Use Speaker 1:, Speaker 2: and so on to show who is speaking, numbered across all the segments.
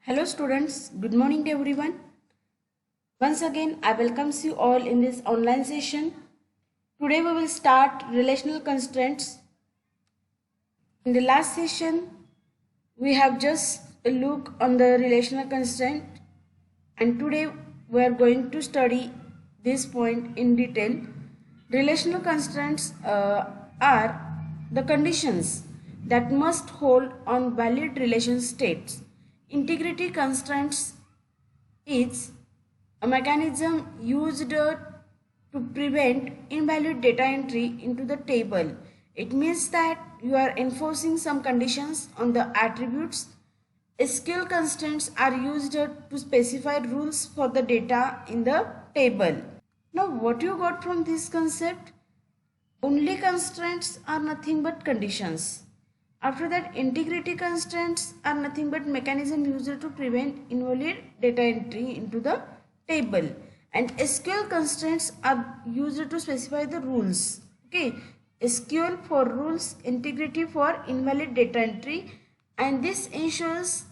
Speaker 1: Hello students, good morning to everyone. Once again, I welcome you all in this online session. Today we will start relational constraints. In the last session, we have just a look on the relational constraint, and today we are going to study this point in detail. Relational constraints are the conditions that must hold on valid relation states. Integrity constraints is a mechanism used to prevent invalid data entry into the table. It means that you are enforcing some conditions on the attributes. SQL constraints are used to specify rules for the data in the table. Now, what you got from this concept? Only constraints are nothing but conditions. After that, integrity constraints are nothing but mechanism used to prevent invalid data entry into the table. And SQL constraints are used to specify the rules. Okay, SQL for rules, integrity for invalid data entry, and this ensures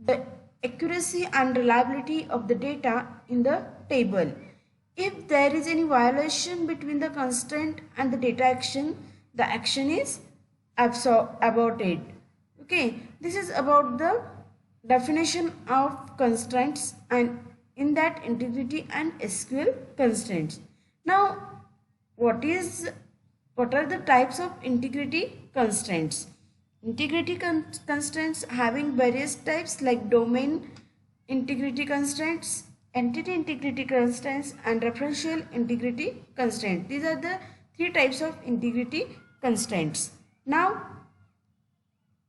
Speaker 1: the accuracy and reliability of the data in the table. If there is any violation between the constraint and the data action, the action is aborted. Okay, this is about the definition of constraints, and in that integrity and SQL constraints. Now, what are the types of integrity constraints? Integrity constraints having various types like domain integrity constraints, entity integrity constraints, and referential integrity constraints. These are the three types of integrity constraints. Now,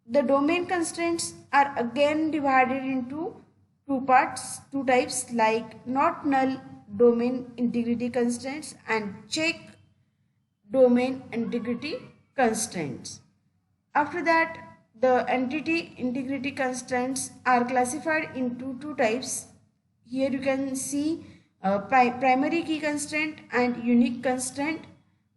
Speaker 1: the domain constraints are again divided into two types like not null domain integrity constraints and check domain integrity constraints. After that, the entity integrity constraints are classified into two types. Here you can see primary key constraint and unique constraint,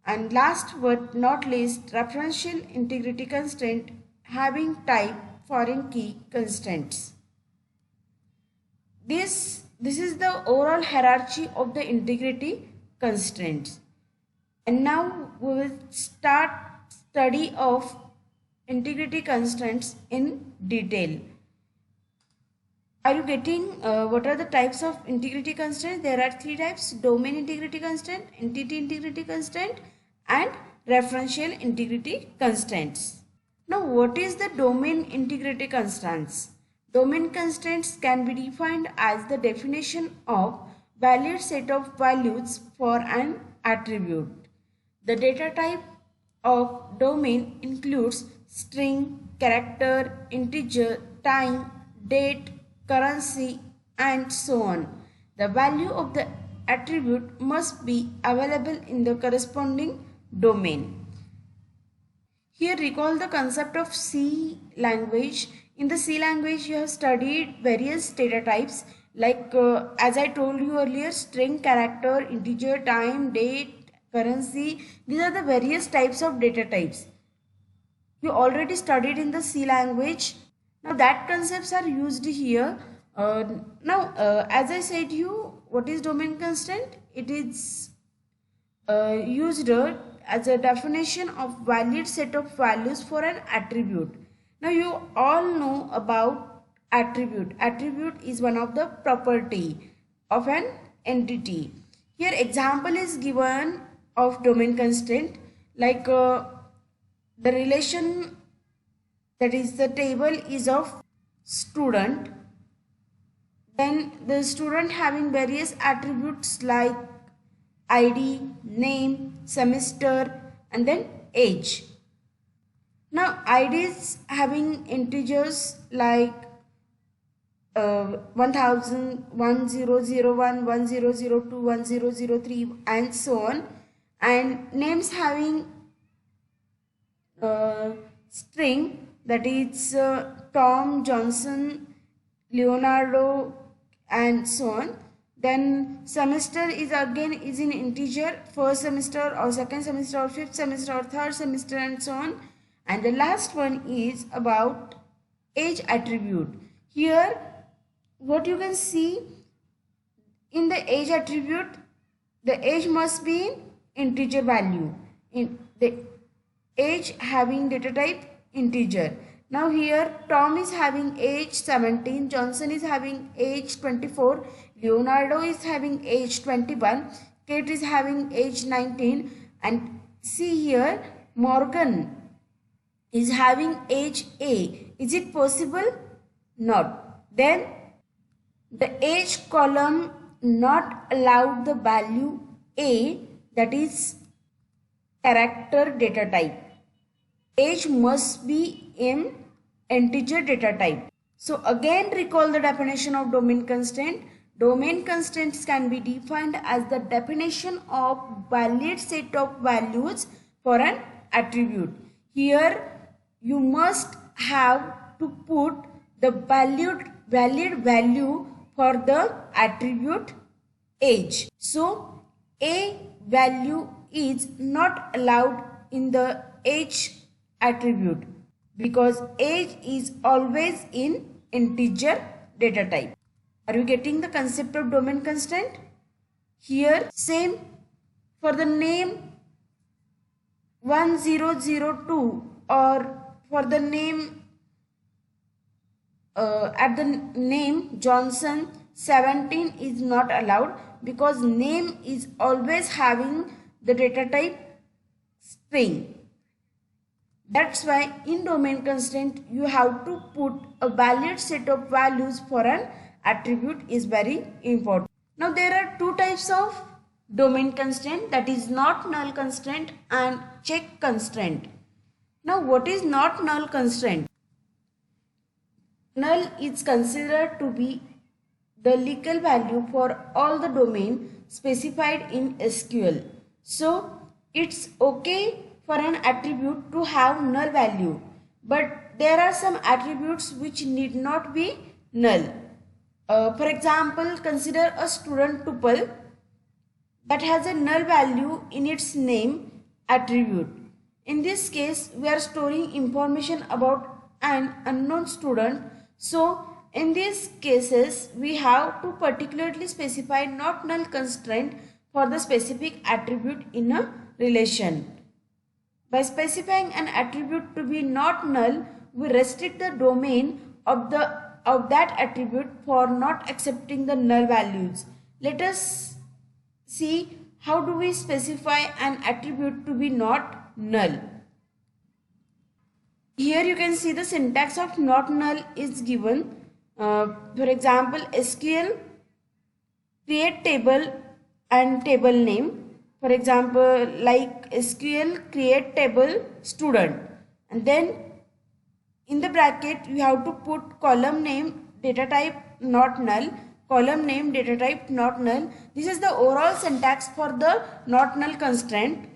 Speaker 1: and last but not least, referential integrity constraint having type foreign key constraints. This is the overall hierarchy of the integrity constraints. And now we will start study of integrity constraints in detail. Are you getting what are the types of integrity constraints? There are three types: domain integrity constraint, entity integrity constraint, and referential integrity constraints. Now, what is the domain integrity constraints? Domain constraints can be defined as the definition of valid set of values for an attribute. The data type of domain includes string, character, integer, time, date, currency, and so on. The value of the attribute must be available in the corresponding domain. Here recall the concept of C language. In the C language you have studied various data types like as I told you earlier, string, character, integer, time, date, currency. These are the various types of data types you already studied in the C language. Now that concepts are used here. As I said you, what is domain constraint? It is used as a definition of valid set of values for an attribute. Now you all know about attribute. Attribute is one of the property of an entity. Here example is given of domain constraint like the relation, that is the table is of student. Then the student having various attributes like ID, name, semester, and then age. Now IDs having integers like 1000, 1001, 1002, 1003, and so on, and names having string, that is Tom, Johnson, Leonardo, and so on. Then semester is again in integer, first semester or second semester or fifth semester or third semester, and so on. And the last one is about age attribute. Here what you can see in the age attribute, the age must be in integer value, in the age having data type integer. Now here Tom is having age 17, Johnson is having age 24, Leonardo is having age 21, Kate is having age 19, and see here Morgan is having age A. Is it possible? Not. Then the age column not allowed the value A, that is character data type. Age must be in integer data type. So again recall the definition of domain constraint. Domain constraints can be defined as the definition of valid set of values for an attribute. Here you must have to put the valid value for the attribute age. So a value is not allowed in the age attribute because age is always in integer data type. Are you getting the concept of domain constraint? Here same for the name 1002 or for the name at the name Johnson 17 is not allowed because name is always having the data type string. That's why in domain constraint you have to put a valid set of values for an attribute is very important. Now there are two types of domain constraint, that is not null constraint and check constraint. Now what is not null constraint? Null is considered to be the legal value for all the domain specified in SQL. So it's okay for an attribute to have null value, but there are some attributes which need not be null. For example, consider a student tuple that has a null value in its name attribute. In this case, we are storing information about an unknown student. So in these cases, we have to particularly specify not null constraint for the specific attribute in a relation. By specifying an attribute to be not null, we restrict the domain of that attribute for not accepting the null values. Let us see how do we specify an attribute to be not null. Here you can see the syntax of not null is given. For example, SQL create table and table name. For example, like SQL create table student, and then in the bracket you have to put column name data type not null, column name data type not null. This is the overall syntax for the not null constraint.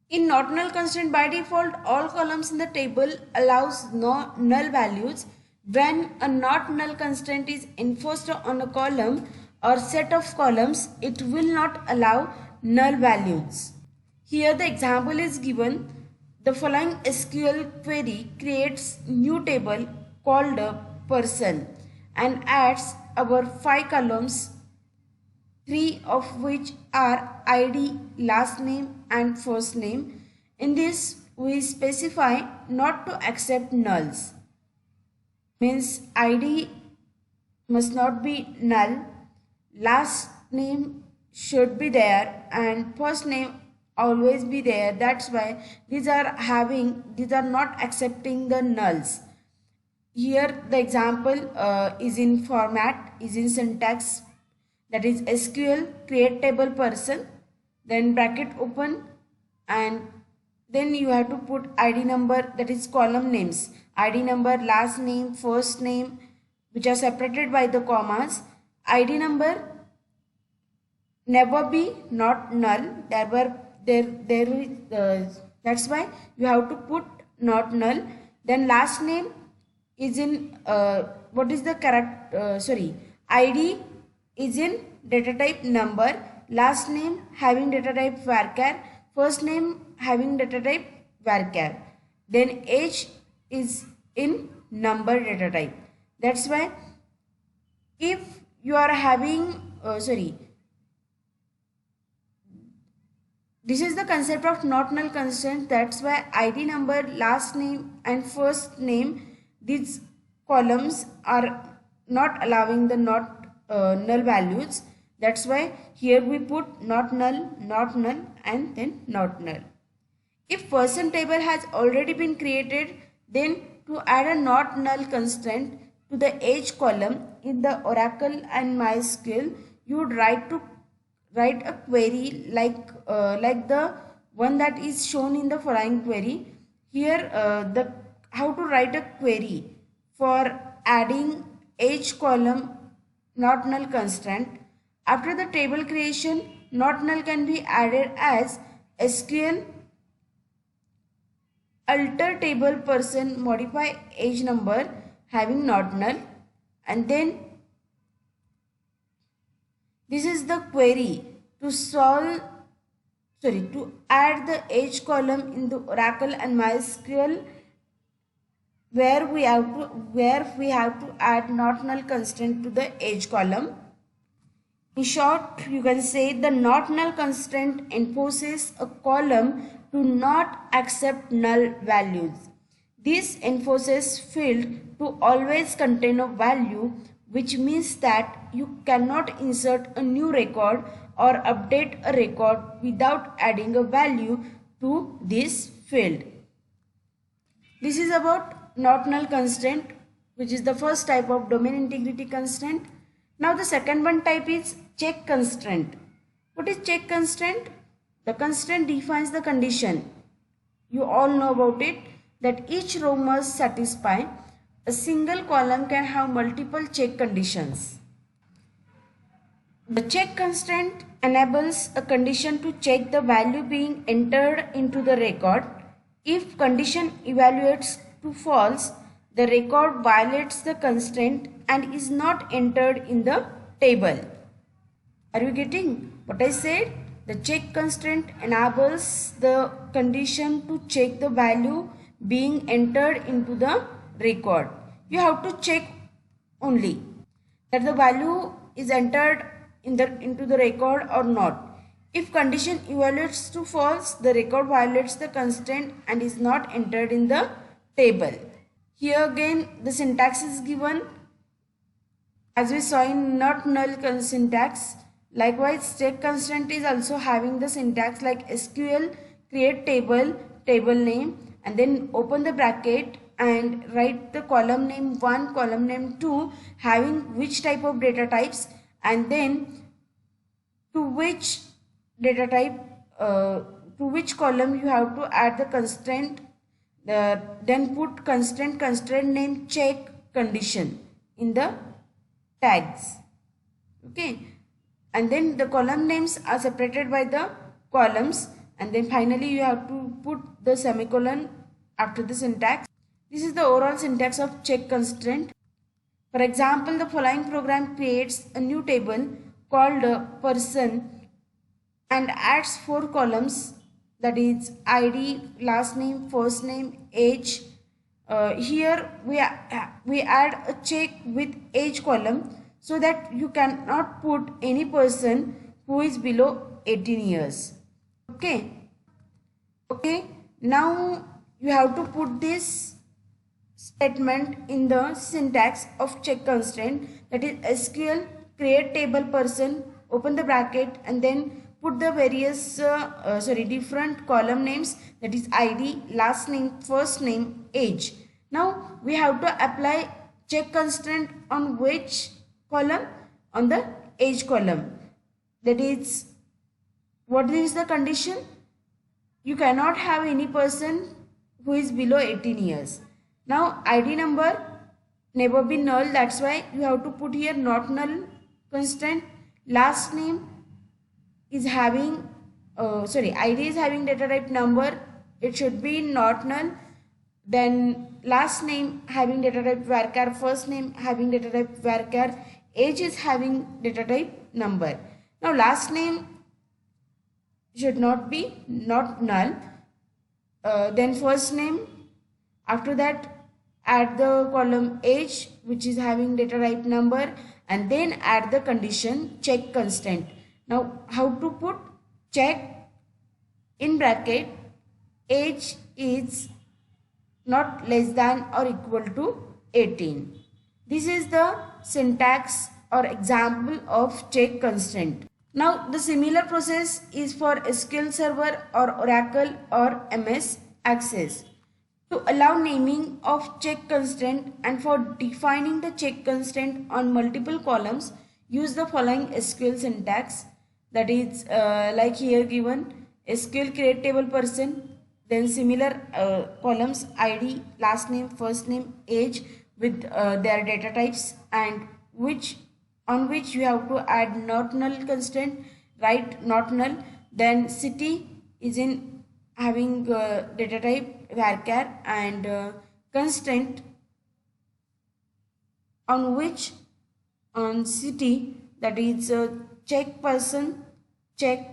Speaker 1: In not null constraint, by default all columns in the table allows no null values. When a not null constraint is enforced on a column or set of columns, it will not allow null values. Here the example is given. The following SQL query creates new table called a person and adds our 5 columns, 3 of which are ID, last name and first name. In this we specify not to accept nulls. Means ID must not be null, last name should be there and first name always be there. That's why these are not accepting the nulls. Here the example is in format, is in syntax, that is SQL create table person, then bracket open, and then you have to put ID number, that is column names, ID number, last name, first name, which are separated by the commas. ID number never be not null. That's why you have to put not null. Then last name is in ID is in data type number, last name having data type varchar, first name having data type varchar, then age is in number data type. That's why If you are having this is the concept of not null constraint. That's why ID number, last name and first name, these columns are not allowing the not null values. That's why here we put not null and then not null. If person table has already been created, then to add a not null constraint to the age column in the Oracle and MySQL, you would write a query like the one that is shown in the following query. Here the how to write a query for adding age column not null constraint. After the table creation, not null can be added as SQL alter table person modify age number having not null, and then this is the query to to add the age column in the Oracle and MySQL where we have to add not null constraint to the age column. In short, you can say the not null constraint enforces a column to not accept null values. This enforces field to always contain a value, which means that you cannot insert a new record or update a record without adding a value to this field. This is about not null constraint, which is the first type of domain integrity constraint. Now the second one type is check constraint. What is check constraint? The constraint defines the condition. You all know about it, that each row must satisfy. A single column can have multiple check conditions. The check constraint enables a condition to check the value being entered into the record. If condition evaluates to false, the record violates the constraint and is not entered in the table. Are you getting what I said? The check constraint enables the condition to check the value being entered into the record. You have to check only that the value is entered into the record or not. If condition evaluates to false, the record violates the constraint and is not entered in the table. Here again the syntax is given as we saw in not null syntax. Likewise, check constraint is also having the syntax like SQL create table name, and then open the bracket and write the column name 1, column name 2 having which type of data types, and then to which data type to which column you have to add the constraint. Then put constraint name check condition in the tags. Okay, and then the column names are separated by the columns, and then finally you have to put the semicolon after the syntax. This is the overall syntax of check constraint. For example, the following program creates a new table called person and adds 4 columns, that is ID, last name, first name, age. Here we add a check with age column so that you cannot put any person who is below 18 years. Okay. Now you have to put this statement in the syntax of check constraint, that is SQL create table person, open the bracket, and then put the various different column names, that is ID, last name, first name, age. Now we have to apply check constraint on which column? On the age column. That is, what is the condition? You cannot have any person who is below 18 years. Now ID number never be null, that's why you have to put here not null constraint. Last name is having ID is having data type number, it should be not null. Then last name having data type varchar, first name having data type varchar, age is having data type number. Now last name should not be not null. Then first name, after that add the column age which is having data type number, and then add the condition check constraint. Now how to put? Check in bracket age is not less than or equal to 18. This is the syntax or example of check constraint. Now the similar process is for SQL Server or Oracle or MS Access. To allow naming of check constraint and for defining the check constraint on multiple columns, use the following SQL syntax, that is like here given: SQL create table person, then similar columns ID, last name, first name, age with their data types, and on which you have to add not null constraint, write not null. Then city is in having data type varchar, and constraint on which on city, that is check person, check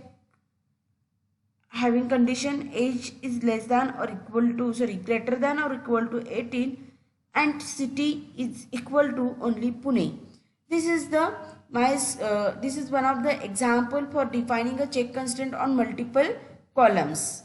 Speaker 1: having condition age is less than or equal to, greater than or equal to 18, and city is equal to only Pune. This is this is one of the example for defining a check constraint on multiple columns.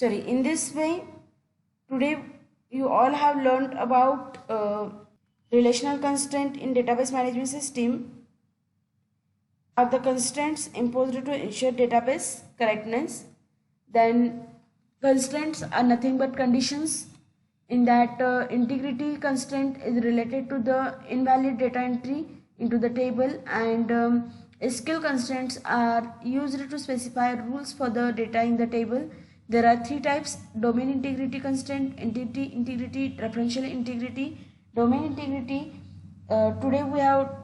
Speaker 1: In this way, today you all have learned about relational constraint in database management system. Are the constraints imposed to ensure database correctness. Then constraints are nothing but conditions, in that integrity constraint is related to the invalid data entry into the table, and skill constraints are used to specify rules for the data in the table. There are three types: domain integrity constraint, entity integrity, referential integrity. Domain integrity, today we have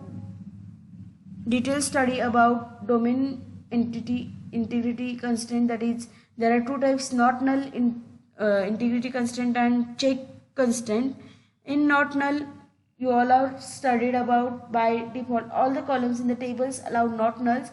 Speaker 1: detailed study about domain entity integrity constraint. That is, there are two types: not null integrity constraint and check constraint. In not null, you all have studied about by default all the columns in the tables allow not nulls.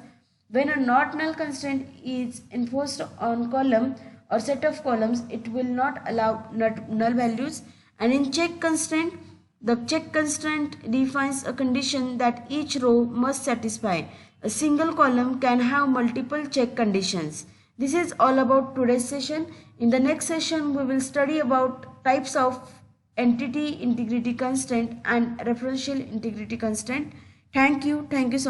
Speaker 1: When a not null constraint is enforced on column or set of columns, it will not allow null values. And in check constraint, the check constraint defines a condition that each row must satisfy. A single column can have multiple check conditions. This is all about today's session. In the next session, we will study about types of entity integrity constraint and referential integrity constraint. Thank you so much.